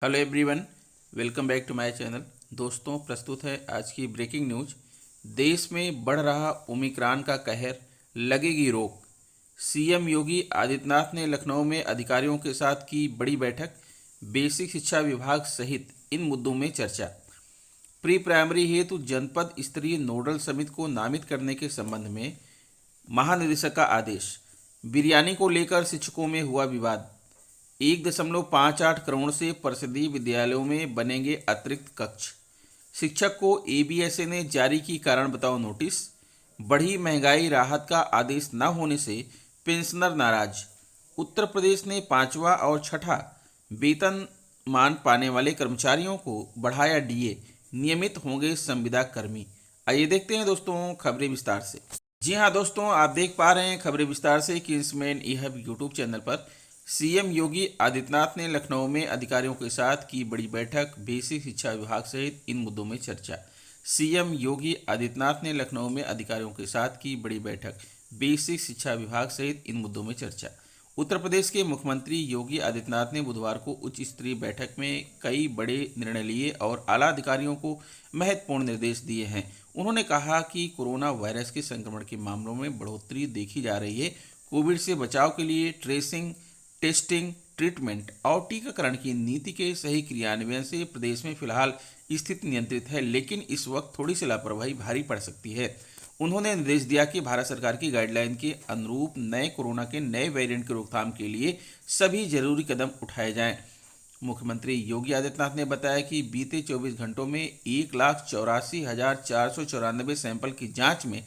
Hello everyone, welcome back to my channel. दोस्तों, प्रस्तुत है आज की ब्रेकिंग न्यूज। देश में बढ़ रहा ओमिक्रॉन का कहर, लगेगी रोक। सीएम योगी आदित्यनाथ ने लखनऊ में अधिकारियों के साथ की बड़ी बैठक। बेसिक शिक्षा विभाग सहित इन मुद्दों में चर्चा। प्री प्राइमरी हेतु जनपद स्तरीय नोडल समिति को नामित करने के संबंध में महानिदेशक का आदेश। बिरयानी को लेकर शिक्षकों में हुआ विवाद। 1.58 करोड़ से परिषदीय विद्यालयों में बनेंगे अतिरिक्त कक्ष। शिक्षक को एबीएसए ने जारी की कारण बताओ नोटिस। बढ़ी महंगाई राहत का आदेश न होने से पेंशनर नाराज। उत्तर प्रदेश ने पांचवा और छठा वेतनमान पाने वाले कर्मचारियों को बढ़ाया डीए। नियमित होंगे संविदा कर्मी। आइए देखते हैं दोस्तों खबरें विस्तार से। जी हाँ दोस्तों, आप देख पा रहे हैं खबरें विस्तार से किंग्समैन ई-हब यूट्यूब चैनल पर। सीएम योगी आदित्यनाथ ने लखनऊ में अधिकारियों के साथ की बड़ी बैठक। बेसिक शिक्षा विभाग सहित इन मुद्दों में चर्चा। सीएम योगी आदित्यनाथ ने लखनऊ में अधिकारियों के साथ की बड़ी बैठक। बेसिक शिक्षा विभाग सहित इन मुद्दों में चर्चा। उत्तर प्रदेश के मुख्यमंत्री योगी आदित्यनाथ ने बुधवार को उच्च स्तरीय बैठक में कई बड़े निर्णय लिए और आला अधिकारियों को महत्वपूर्ण निर्देश दिए हैं। उन्होंने कहा कि कोरोना वायरस के संक्रमण के मामलों में बढ़ोतरी देखी जा रही है। कोविड से बचाव के लिए ट्रेसिंग, टेस्टिंग, ट्रीटमेंट और टीकाकरण की नीति के सही क्रियान्वयन से प्रदेश में फिलहाल स्थिति नियंत्रित है, लेकिन इस वक्त थोड़ी सी लापरवाही भारी पड़ सकती है। उन्होंने निर्देश दिया कि भारत सरकार की गाइडलाइन के अनुरूप नए कोरोना के नए वेरिएंट की रोकथाम के लिए सभी जरूरी कदम उठाए जाएं। मुख्यमंत्री योगी आदित्यनाथ ने बताया कि बीते 24 घंटों में 1,84,494 सैंपल की जांच में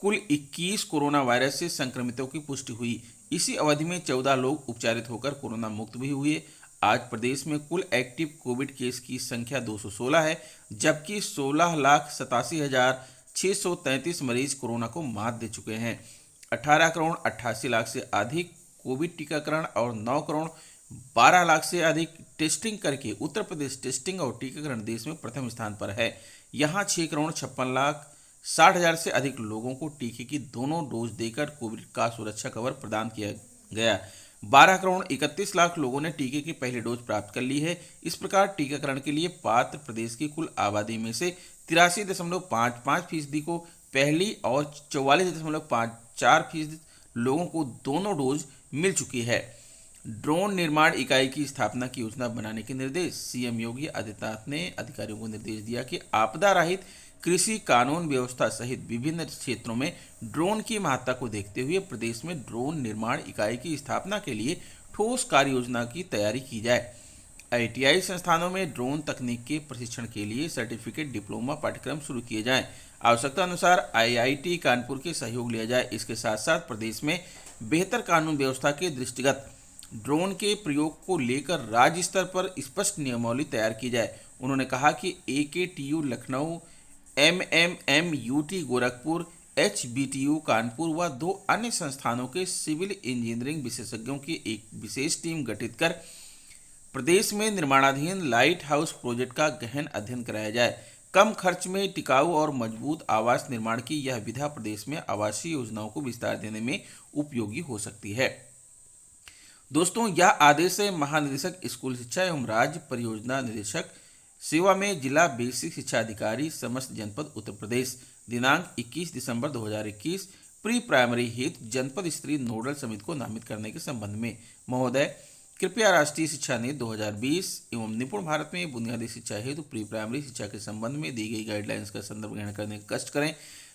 कुल 21 कोरोना वायरस से संक्रमितों की पुष्टि हुई। इसी अवधि में 14 लोग उपचारित होकर कोरोना मुक्त भी हुए। आज प्रदेश में कुल एक्टिव कोविड केस की संख्या 216 है, जबकि 16,87,633 मरीज कोरोना को मात दे चुके हैं। 18 करोड़ 88 लाख से अधिक कोविड टीकाकरण और 9 करोड़ 12 लाख से अधिक टेस्टिंग करके उत्तर प्रदेश टेस्टिंग और टीकाकरण देश में प्रथम स्थान पर है। यहाँ 6 करोड़ 56 लाख 60,000 से अधिक लोगों को टीके की दोनों डोज देकर कोविड का सुरक्षा कवर प्रदान किया गया। 12 करोड़ 31 लाख लोगों ने टीके की पहली डोज प्राप्त कर ली है। इस प्रकार टीकाकरण के लिए पात्र प्रदेश की कुल आबादी में से 83.55% को पहली और 44.54% लोगों को दोनों डोज मिल चुकी है। ड्रोन निर्माण इकाई की स्थापना की योजना बनाने के निर्देश। सीएम योगी आदित्यनाथ ने अधिकारियों को निर्देश दिया कि आपदा रहित कृषि कानून व्यवस्था सहित विभिन्न क्षेत्रों में ड्रोन की महत्ता को देखते हुए प्रदेश में ड्रोन निर्माण इकाई की स्थापना के लिए ठोस कार्य योजना की तैयारी की जाए। आईटीआई संस्थानों में ड्रोन तकनीक के प्रशिक्षण के लिए सर्टिफिकेट डिप्लोमा पाठ्यक्रम शुरू किए जाएं। आवश्यकता अनुसार आईआईटी कानपुर के सहयोग लिया जाए। इसके साथ साथ प्रदेश में बेहतर कानून व्यवस्था के दृष्टिगत ड्रोन के प्रयोग को लेकर राज्य स्तर पर स्पष्ट नियमावली तैयार की जाए। उन्होंने कहा कि AKTU Lucknow, MMMUT Gorakhpur, HBTU Kanpur व 2 अन्य संस्थानों के सिविल इंजीनियरिंग विशेषज्ञों की एक विशेष टीम गठित कर प्रदेश में निर्माणाधीन लाइट हाउस प्रोजेक्ट का गहन अध्ययन कराया जाए। कम खर्च में टिकाऊ और मजबूत आवास निर्माण की यह विधा प्रदेश में आवासीय योजनाओं को विस्तार देने में उपयोगी हो सकती है। दोस्तों, यह आदेश है महानिदेशक स्कूल शिक्षा एवं राज्य परियोजना निदेशक सेवा में जिला बेसिक शिक्षा अधिकारी समस्त जनपद उत्तर प्रदेश दिनांक 21 दिसंबर 2021 प्री प्राइमरी हेतु जनपद स्तरीय नोडल समिति को नामित करने के संबंध में। महोदय, कृपया राष्ट्रीय शिक्षा नीति 2020 एवं निपुण भारत में बुनियादी शिक्षा हेतु प्री प्राइमरी शिक्षा के संबंध में दी गई गाइडलाइंस का संदर्भ ग्रहण करने का कष्ट करें,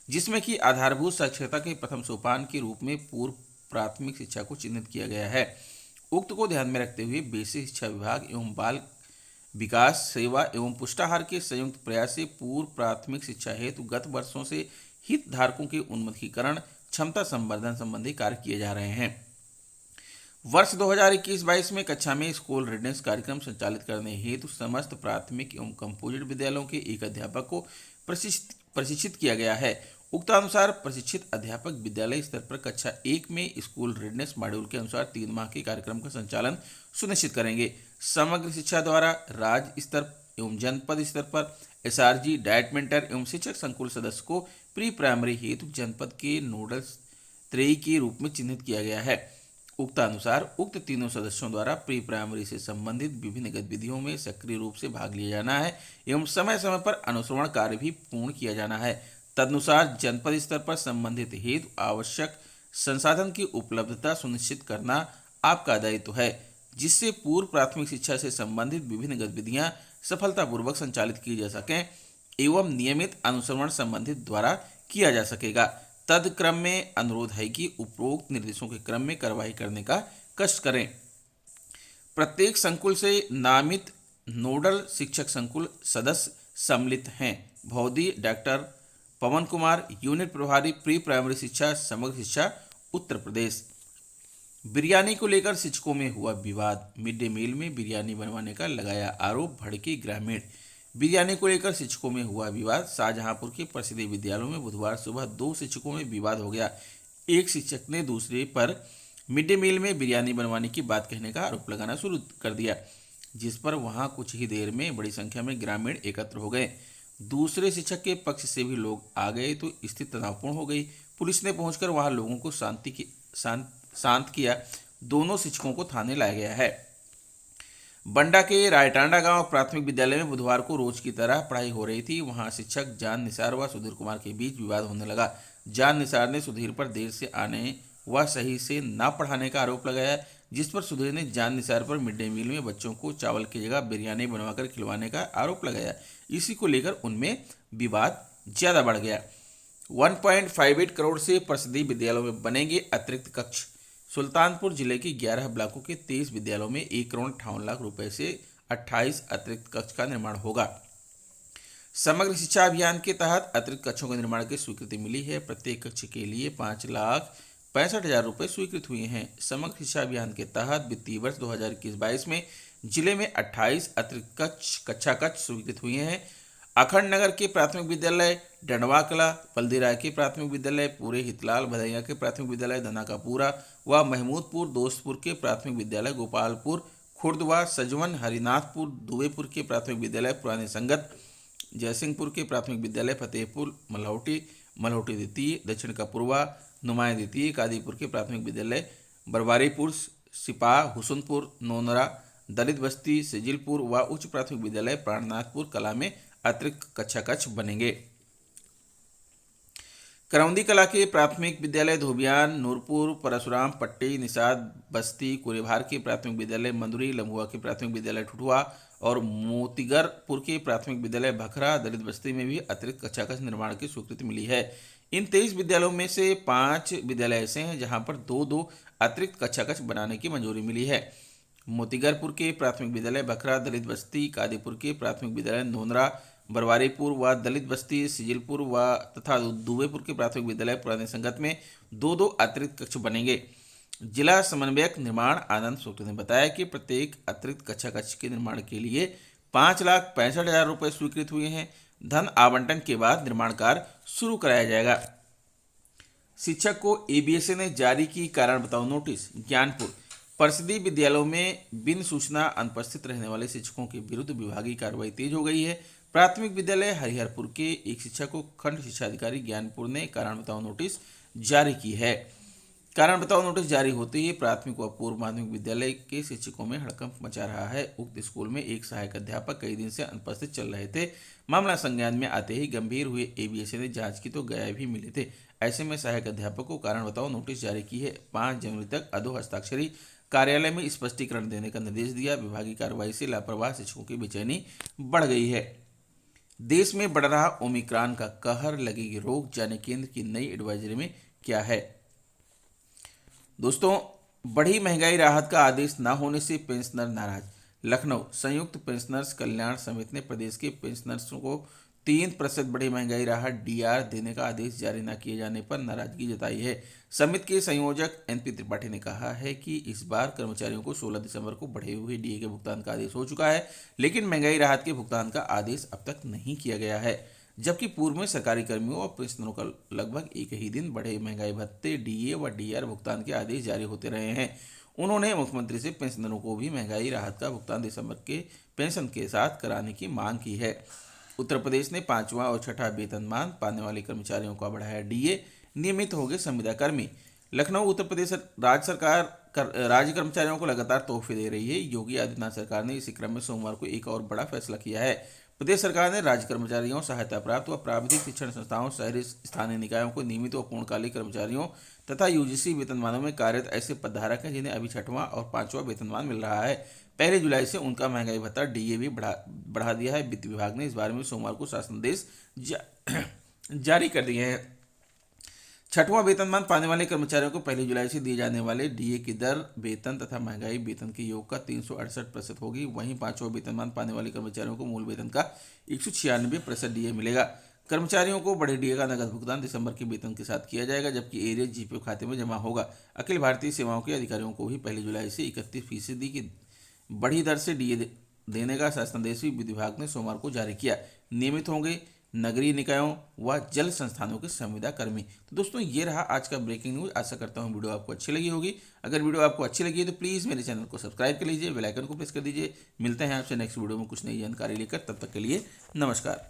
जिसमें कि आधारभूत साक्षरता के प्रथम सोपान के रूप में पूर्व प्राथमिक शिक्षा को चिन्हित किया गया है। उक्त को ध्यान में रखते हुए बेसिक शिक्षा विभाग एवं बाल विकास सेवा एवं पुष्टाहार के संयुक्त प्रयास से पूर्व प्राथमिक शिक्षा हेतु गत वर्षों से हितधारकों के उन्मुखीकरण, क्षमता संवर्धन संबंधी कार्य किए जा रहे हैं। वर्ष 2021-22 में कक्षा में स्कूल रेडनेस कार्यक्रम संचालित करने हेतु समस्त प्राथमिक एवं कंपोजिट विद्यालयों के एक अध्यापक को प्रशिक्षित किया गया है। उक्तानुसार प्रशिक्षित अध्यापक विद्यालय स्तर पर कक्षा 1 में स्कूल रेडनेस मॉड्यूल के अनुसार 3 माह के कार्यक्रम का संचालन सुनिश्चित करेंगे। समग्र शिक्षा द्वारा राज्य स्तर एवं जनपद स्तर पर एसआरजी, डाइट मेंटर एवं शिक्षक संकुल सदस्य को प्री प्राइमरी हेतु जनपद के नोडल त्रयी के रूप में चिन्हित किया गया है। उक्तानुसार उक्त तीनों सदस्यों द्वारा प्री प्राइमरी से संबंधित विभिन्न गतिविधियों में सक्रिय रूप से भाग लिया जाना है एवं समय समय पर अनुश्रवण कार्य भी पूर्ण किया जाना है। तदनुसार जनपद स्तर पर संबंधित हेतु आवश्यक संसाधन की उपलब्धता सुनिश्चित करना आपका दायित्व है, जिससे पूर्व प्राथमिक शिक्षा से संबंधित विभिन्न गतिविधियां सफलतापूर्वक संचालित की जा सकें एवं नियमित अनुश्रवण संबंधित द्वारा किया जा सकेगा। तदक्रम में अनुरोध है कि उपरोक्त निर्देशों के क्रम में कार्रवाई करने का कष्ट करें। प्रत्येक संकुल से नामित नोडल शिक्षक संकुल सदस्य सम्मिलित हैं। भौदी डॉक्टर पवन कुमार, यूनिट प्रभारी प्री प्राइमरी शिक्षा समग्र शिक्षा उत्तर प्रदेश। बिरयानी को लेकर शिक्षकों में हुआ विवाद। मिड डे मील में बिरयानी बनवाने का लगाया आरोप, भड़के ग्रामीण। बिरयानी को लेकर शिक्षकों में हुआ विवाद। शाहजहांपुर के प्रसिद्ध विद्यालयों में बुधवार सुबह 2 शिक्षकों में विवाद हो गया। एक शिक्षक ने दूसरे पर मिड डे मील में बिरयानी बनवाने की बात कहने का आरोप लगाना शुरू कर दिया, जिस पर वहां कुछ ही देर में बड़ी संख्या में ग्रामीण एकत्र हो गए। दूसरे शिक्षक के पक्ष से भी लोग आ गए तो स्थिति तनावपूर्ण हो गई। पुलिस ने पहुंचकर वहां लोगों को शांत किया। दोनों शिक्षकों को थाने लाया गया है। बंडा के रायटांडा गांव प्राथमिक विद्यालय में बुधवार को रोज की तरह पढ़ाई हो रही थी। वहां शिक्षक जान निसार व सुधीर कुमार के बीच विवाद होने लगा। जान निसार ने सुधीर पर देर से आने व सही से न पढ़ाने का आरोप लगाया, जिस पर सुधीर ने जान निसार पर मिड डे मील में बच्चों को चावल की जगह बिरयानी बनवाकर खिलवाने का आरोप लगाया। इसी को लेकर उनमें विवाद ज्यादा बढ़ गया। 1.58 करोड़ से प्रसिद्ध विद्यालयों में बनेंगे अतिरिक्त कक्ष। सुल्तानपुर जिले के 11 ब्लॉकों के 23 विद्यालयों में 1 करोड़ 58 लाख रुपए से 28 अतिरिक्त कक्ष का निर्माण होगा। समग्र शिक्षा अभियान के तहत अतिरिक्त कक्षों के निर्माण की स्वीकृति मिली है। प्रत्येक कक्ष के लिए 5,65,000 रुपए स्वीकृत हुए हैं। समग्र शिक्षा अभियान के तहत वित्तीय वर्ष 2021-22 में जिले में 28 अतिरिक्त कक्षा कक्ष स्वीकृत हुए हैं। अखंड नगर के प्राथमिक विद्यालय डंडवा कला, बल्दीराय के प्राथमिक विद्यालय पूरे, हितलाल भदैया के प्राथमिक विद्यालय धनाकापुरा व महमूदपुर दोस्तपुर के प्राथमिक विद्यालय गोपालपुर खुर्द व सजवन हरिनाथपुर दुबेपुर के प्राथमिक विद्यालय पुराने संगत, जयसिंहपुर के प्राथमिक विद्यालय फतेहपुर मल्होटी द्वितीय, दक्षिण कपुरवा नुमाया द्वितीय, कादीपुर के प्राथमिक विद्यालय बरवारीपुर, सिपाह हुसनपुर, नोनरा, दलित बस्ती सिजिलपुर व उच्च प्राथमिक विद्यालय प्राणनाथपुर कला में अतिरिक्त कक्षा कक्ष बनेंगे। करौंदी कला के प्राथमिक विद्यालय धोबियान, नूरपुर, परशुराम पट्टी, निषाद बस्ती, कुरेभार के प्राथमिक विद्यालय मंदुरी, लम्बुआ के प्राथमिक विद्यालय ठुठुआ और मोतीगरपुर के प्राथमिक विद्यालय भखरा दलित बस्ती में भी अतिरिक्त कक्षा कक्ष निर्माण की स्वीकृति मिली है। इन 23 विद्यालयों में से 5 विद्यालय ऐसे हैं जहां पर 2-2 अतिरिक्त कक्षा कक्ष बनाने की मंजूरी मिली है। मोतीगरपुर के प्राथमिक विद्यालय भखरा दलित बस्ती, कादीपुर के प्राथमिक विद्यालय नोनरा, बरवारीपुर व दलित बस्ती सिजिलपुर व तथा दुबेपुर के प्राथमिक विद्यालय पुराने संगत में 2-2 अतिरिक्त कक्ष बनेंगे। जिला समन्वयक निर्माण आनंद सोक्टे ने बताया कि प्रत्येक अतिरिक्त कक्षा कक्ष के निर्माण के लिए 5,65,000 रुपये स्वीकृत हुए हैं। धन आवंटन के बाद निर्माण कार्य शुरू कराया जाएगा। शिक्षक को एबीएसए ने जारी की कारण बताओ नोटिस। ज्ञानपुर प्रसिद्ध विद्यालयों में बिन सूचना अनुपस्थित रहने वाले शिक्षकों के विरुद्ध विभागीय कार्रवाई तेज हो गई है। प्राथमिक विद्यालय हरिहरपुर के एक शिक्षक को खंड शिक्षा अधिकारी ज्ञानपुर ने कारण बताओ नोटिस जारी की है। कारण बताओ नोटिस जारी होते ही प्राथमिक व पूर्व माध्यमिक विद्यालय के शिक्षकों में हड़कंप मचा रहा है। उक्त स्कूल में एक सहायक अध्यापक कई दिन से अनुपस्थित चल रहे थे। मामला संज्ञान में आते ही गंभीर हुए एबीएसए ने जांच की तो गए भी मिले थे। ऐसे में सहायक अध्यापक को कारण बताओ नोटिस जारी की है। 5 जनवरी तक अधो हस्ताक्षरी कार्यालय में स्पष्टीकरण देने का निर्देश दिया। विभागीय कार्रवाई से लापरवाह शिक्षकों की बेचैनी बढ़ गई है। देश में बढ़ रहा ओमिक्रॉन का कहर, लगेगी रोक, जाने केंद्र की नई एडवाइजरी में क्या है। दोस्तों, बढ़ी महंगाई राहत का आदेश न होने से पेंशनर नाराज। लखनऊ संयुक्त पेंशनर्स कल्याण समिति ने प्रदेश के पेंशनर्स को 3% बढ़ी महंगाई राहत डीआर देने का आदेश जारी न किए जाने पर नाराजगी जताई है। समिति के संयोजक एनपी त्रिपाठी ने कहा है कि इस बार कर्मचारियों को 16 दिसंबर को बढ़े हुए डीए के भुगतान का आदेश हो चुका है, लेकिन महंगाई राहत के भुगतान का आदेश अब तक नहीं किया गया है। जबकि पूर्व में सरकारी कर्मियों और पेंशनरों का लगभग एक ही दिन बढ़े महंगाई भत्ते, डीए व डीआर भुगतान के आदेश जारी होते रहे हैं। उन्होंने मुख्यमंत्री से पेंशनरों को भी महंगाई राहत का भुगतान दिसंबर के पेंशन के साथ कराने की मांग की है। उत्तर प्रदेश ने 5वां और 6ठा वेतनमान पाने वाले कर्मचारियों का बढ़ाया डीए, नियमित हो गए संविदा कर्मी। लखनऊ उत्तर प्रदेश राज्य सरकार राज्य कर्मचारियों को लगातार तोहफे दे रही है। योगी आदित्यनाथ सरकार ने इसी क्रम में सोमवार को एक और बड़ा फैसला किया है। प्रदेश सरकार ने राज्य कर्मचारियों, सहायता प्राप्त व प्राविधिक शिक्षण संस्थाओं, शहरी स्थानीय निकायों को नियमित व पूर्णकालिक कर्मचारियों तथा यूजीसी वेतनमानों में कार्यरत ऐसे पदधारक हैं जिन्हें अभी 6वां और 5वां वेतनमान मिल रहा है। 1 जुलाई से उनका महंगाई भत्ता डीए भी बढ़ा दिया है। वित्त विभाग ने इस बारे में सोमवार को शासनादेश जारी कर दिए हैं। 6वां वेतनमान पाने वाले कर्मचारियों को 1 जुलाई से दिए जाने वाले डीए की दर वेतन तथा महंगाई वेतन के योग का 368% होगी। वहीं 5वां वेतनमान पाने वाले कर्मचारियों को मूल वेतन का 196% डीए मिलेगा। कर्मचारियों को बढ़े डीए का नगद भुगतान दिसंबर के वेतन के साथ किया जाएगा, जबकि एरियज जीपीओ खाते में जमा होगा। अखिल भारतीय सेवाओं के अधिकारियों को भी 1 जुलाई से 31% की बढ़ी दर से डीए देने का शासनादेश भी वित्त विभाग ने सोमवार को जारी किया। नियमित होंगे नगरीय निकायों व जल संस्थानों के संविदा कर्मी। तो दोस्तों, ये रहा आज का ब्रेकिंग न्यूज़। आशा करता हूँ वीडियो आपको अच्छी लगी होगी। अगर वीडियो आपको अच्छी लगी है तो प्लीज़ मेरे चैनल को सब्सक्राइब कर लीजिए, बेल आइकन को प्रेस कर दीजिए। मिलते हैं आपसे नेक्स्ट वीडियो में कुछ नई जानकारी लेकर। तब तक के लिए नमस्कार।